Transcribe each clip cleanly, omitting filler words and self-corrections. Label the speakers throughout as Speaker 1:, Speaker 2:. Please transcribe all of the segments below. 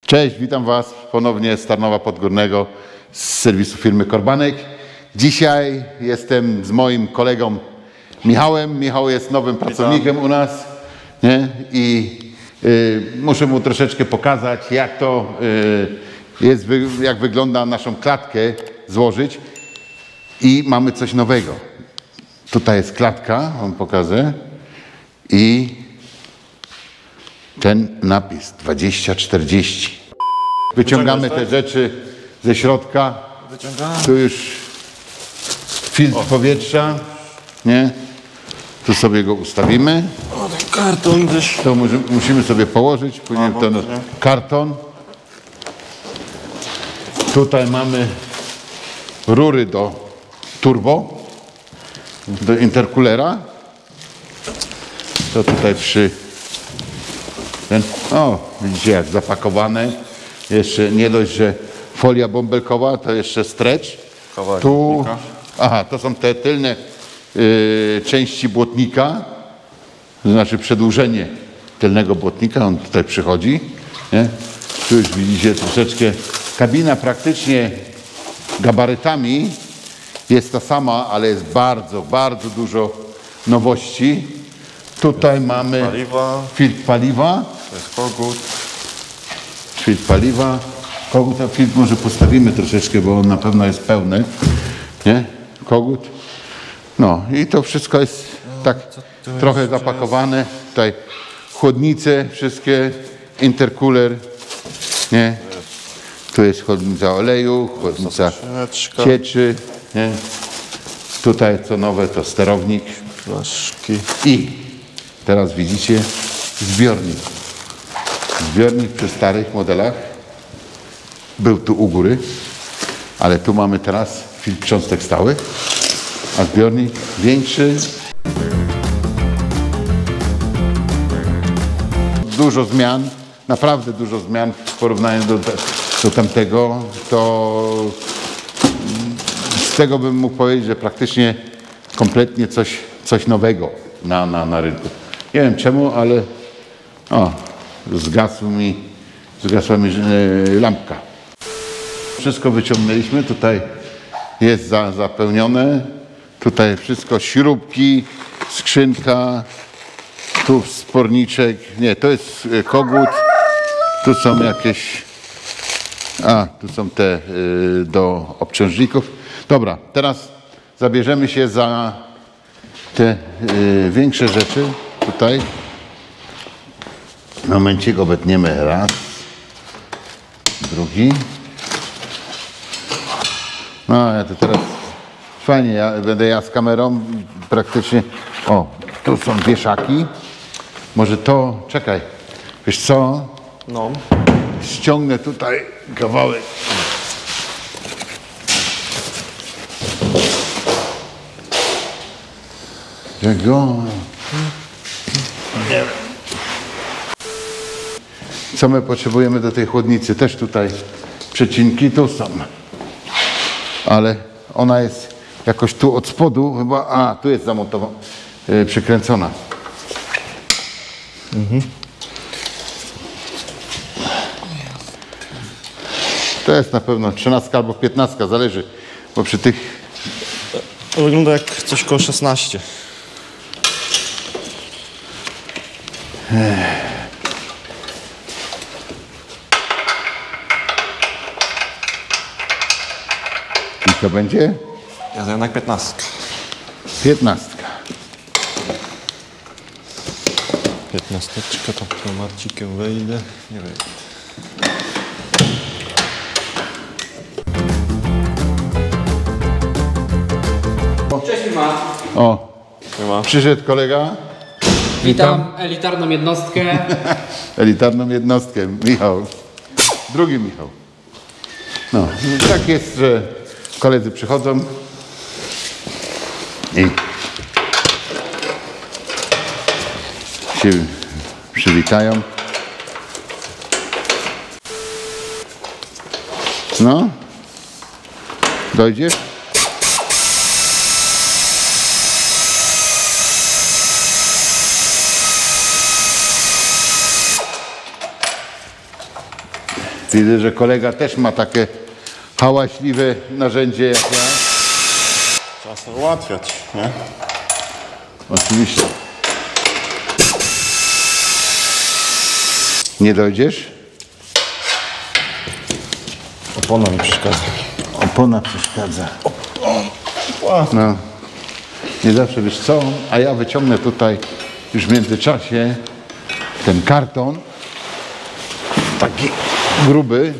Speaker 1: Cześć, witam Was ponownie z Tarnowa Podgórnego, z serwisu firmy Korbanek. Dzisiaj jestem z moim kolegą Michałem. Michał jest nowym pracownikiem u nas, nie? I muszę mu troszeczkę pokazać, jak to jest, jak wygląda naszą klatkę złożyć. I mamy coś nowego. Tutaj jest klatka, wam pokażę. I ten napis 2040. Wyciągamy te rzeczy ze środka. Tu już filtr powietrza, nie? Tu sobie go ustawimy.
Speaker 2: O, ten karton gdzieś.
Speaker 1: To musimy sobie położyć, później ten karton. Tutaj mamy rury do turbo, do intercoolera. To tutaj widzicie jak zapakowane. Jeszcze nie dość, że folia bąbelkowa, to jeszcze stretch. Tu, to są te tylne części błotnika, to znaczy przedłużenie tylnego błotnika, on tutaj przychodzi. Nie? Tu już widzicie troszeczkę, kabina praktycznie gabarytami jest ta sama, ale jest bardzo, bardzo dużo nowości. Tutaj mamy filtr paliwa.
Speaker 2: To jest kogut.
Speaker 1: Filtr paliwa. Kogut, a filtr może postawimy troszeczkę, bo on na pewno jest pełny. Nie? Kogut. No i to wszystko jest tak trochę zapakowane. Tutaj chłodnice wszystkie, intercooler. Nie? Tu jest chłodnica oleju, chłodnica cieczy. Nie? Tutaj co nowe to sterownik.
Speaker 2: Flaszki.
Speaker 1: I teraz widzicie zbiornik. Zbiornik przy starych modelach był tu u góry, ale tu mamy teraz filtr cząstek stałych, a zbiornik większy. Dużo zmian, naprawdę dużo zmian w porównaniu do tamtego. To z tego bym mógł powiedzieć, że praktycznie kompletnie coś nowego na rynku. Nie wiem czemu, ale zgasła mi lampka. Wszystko wyciągnęliśmy, tutaj jest zapełnione. Tutaj wszystko, śrubki, skrzynka, tu sporniczek. Nie, to jest kogut. Tu są jakieś, tu są te do obciążników. Dobra, teraz zabierzemy się za te większe rzeczy. Tutaj momencik obetniemy raz, drugi. No ja to teraz fajnie, będę ja z kamerą praktycznie. O, tu są wieszaki. Może to, czekaj, wiesz co?
Speaker 2: No.
Speaker 1: Ściągnę tutaj kawałek. Czego? Nie wiem. Co my potrzebujemy do tej chłodnicy? Też tutaj przecinki tu są. Ale ona jest jakoś tu od spodu chyba, tu jest zamontowana, przykręcona. To jest na pewno 13 albo 15, zależy, bo przy tych...
Speaker 2: To wygląda jak coś koło 16.
Speaker 1: I to będzie?
Speaker 2: Ja to jednak 15.
Speaker 1: 15.
Speaker 2: 15, to Marcikiem wejdę. Nie wejdę.
Speaker 3: Cześć Firma.
Speaker 1: Przyszedł kolega.
Speaker 3: Witam elitarną jednostkę.
Speaker 1: Elitarną jednostkę, Michał. Drugi Michał. No, tak jest, że koledzy przychodzą i się przywitają. No, dojdziesz? Widzę, że kolega też ma takie hałaśliwe narzędzie jak ja.
Speaker 2: Trzeba sobie ułatwiać, nie?
Speaker 1: Oczywiście. Nie dojdziesz?
Speaker 2: Opona mi przeszkadza.
Speaker 1: Opona przeszkadza. No. Nie zawsze wiesz co, a ja wyciągnę tutaj już w międzyczasie ten karton. Taki gruby.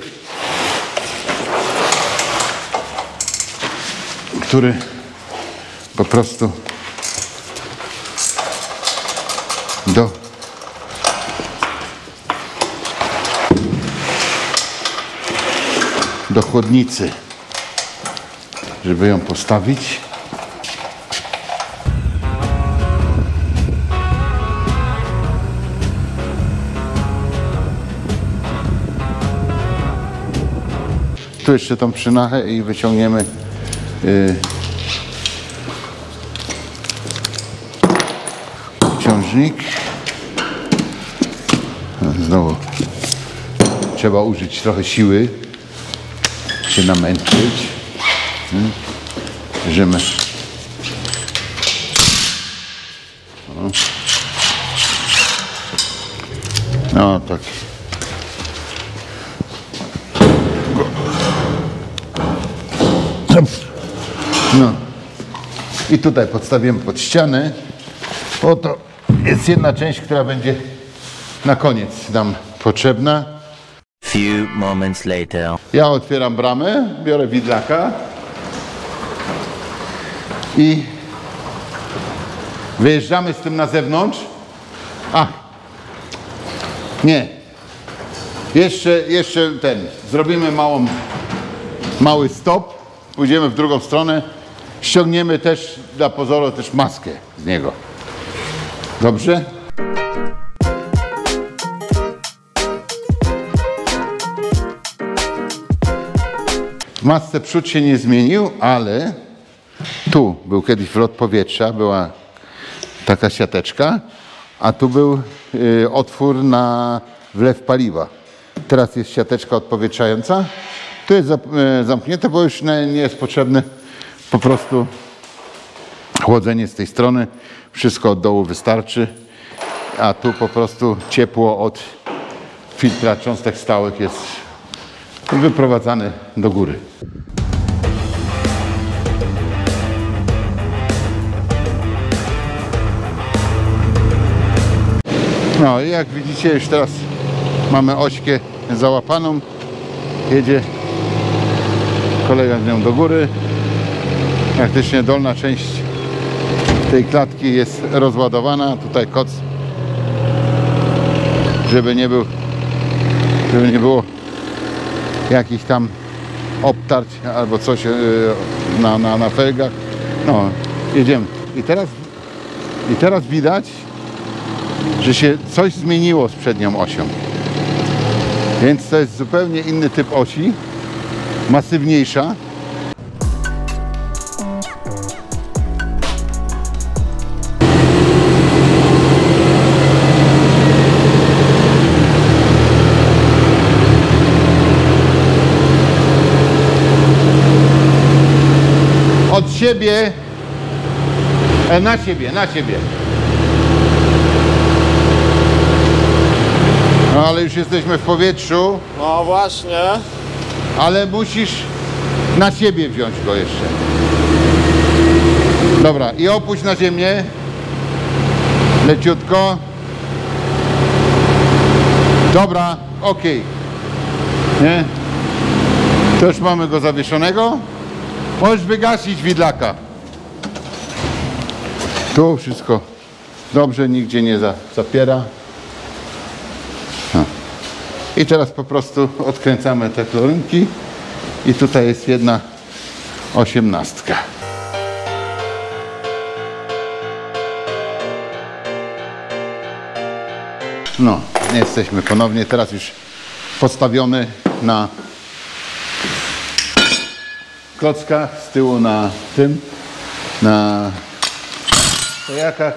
Speaker 1: Który po prostu do chłodnicy, żeby ją postawić. Tu jeszcze tą przynachę i wyciągniemy ciążnik. Znowu trzeba użyć trochę siły, się namęczyć. Bierzemy. No tak. No. I tutaj podstawimy pod ścianę. Oto jest jedna część, która będzie na koniec nam potrzebna.
Speaker 4: Few moments later.
Speaker 1: Ja otwieram bramę, biorę widlaka i wyjeżdżamy z tym na zewnątrz. Nie. Jeszcze zrobimy mały stop, pójdziemy w drugą stronę, ściągniemy też dla pozoru też maskę z niego. Dobrze? W masce przód się nie zmienił, ale tu był kiedyś wlot powietrza, była taka siateczka, a tu był otwór na wlew paliwa. Teraz jest siateczka odpowietrzająca. Tu jest zamknięte, bo już nie jest potrzebne po prostu chłodzenie z tej strony. Wszystko od dołu wystarczy, a tu po prostu ciepło od filtra cząstek stałych jest wyprowadzane do góry. No i jak widzicie, już teraz mamy ośkę załapaną. Jedzie kolega z nią do góry. Praktycznie dolna część tej klatki jest rozładowana. Tutaj koc, żeby nie było jakichś tam obtarć albo coś na felgach. No, jedziemy. I teraz widać, że się coś zmieniło z przednią osią. Więc to jest zupełnie inny typ osi, masywniejsza. Od siebie, na siebie. No ale już jesteśmy w powietrzu.
Speaker 2: No właśnie.
Speaker 1: Ale musisz na siebie wziąć go jeszcze. Dobra, i opuść na ziemię. Leciutko. Dobra, ok. Nie? To już mamy go zawieszonego. Możesz wygasić widlaka. Tu wszystko dobrze, nigdzie nie zapiera. I teraz po prostu odkręcamy te klorynki i tutaj jest jedna 18. No, jesteśmy ponownie, teraz już postawiony na klockach, z tyłu na stojakach.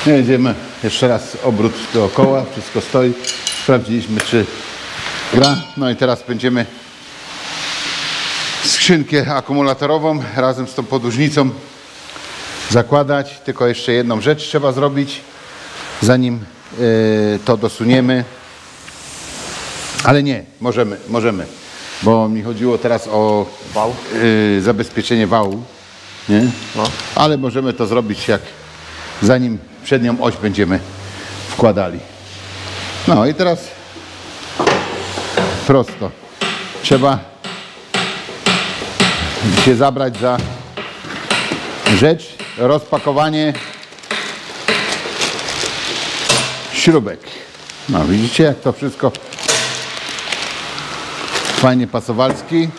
Speaker 1: Jedziemy jeszcze raz obrót dookoła, wszystko stoi. Sprawdziliśmy, czy gra. No i teraz będziemy skrzynkę akumulatorową razem z tą podłużnicą zakładać. Tylko jeszcze jedną rzecz trzeba zrobić, zanim to dosuniemy. Ale nie, możemy. Bo mi chodziło teraz o
Speaker 2: Wał?
Speaker 1: Zabezpieczenie wału. Nie?
Speaker 2: No.
Speaker 1: Ale możemy to zrobić zanim przednią oś będziemy wkładali. No i teraz prosto. Trzeba się zabrać za rzecz, rozpakowanie śrubek. No widzicie, jak to wszystko fajnie pasowalski.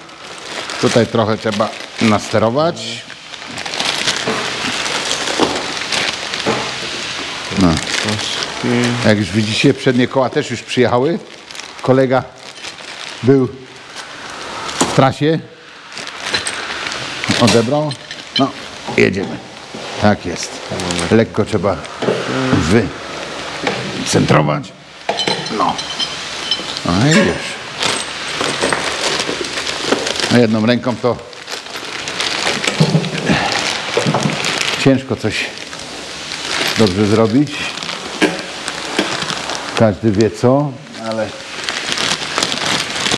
Speaker 1: Tutaj trochę trzeba nasterować. No. Jak już widzicie, przednie koła też już przyjechały. Kolega był w trasie. Odebrał. No, jedziemy. Tak jest. Lekko trzeba wycentrować. No. No i już. No jedną ręką to ciężko coś dobrze zrobić. Każdy wie co, ale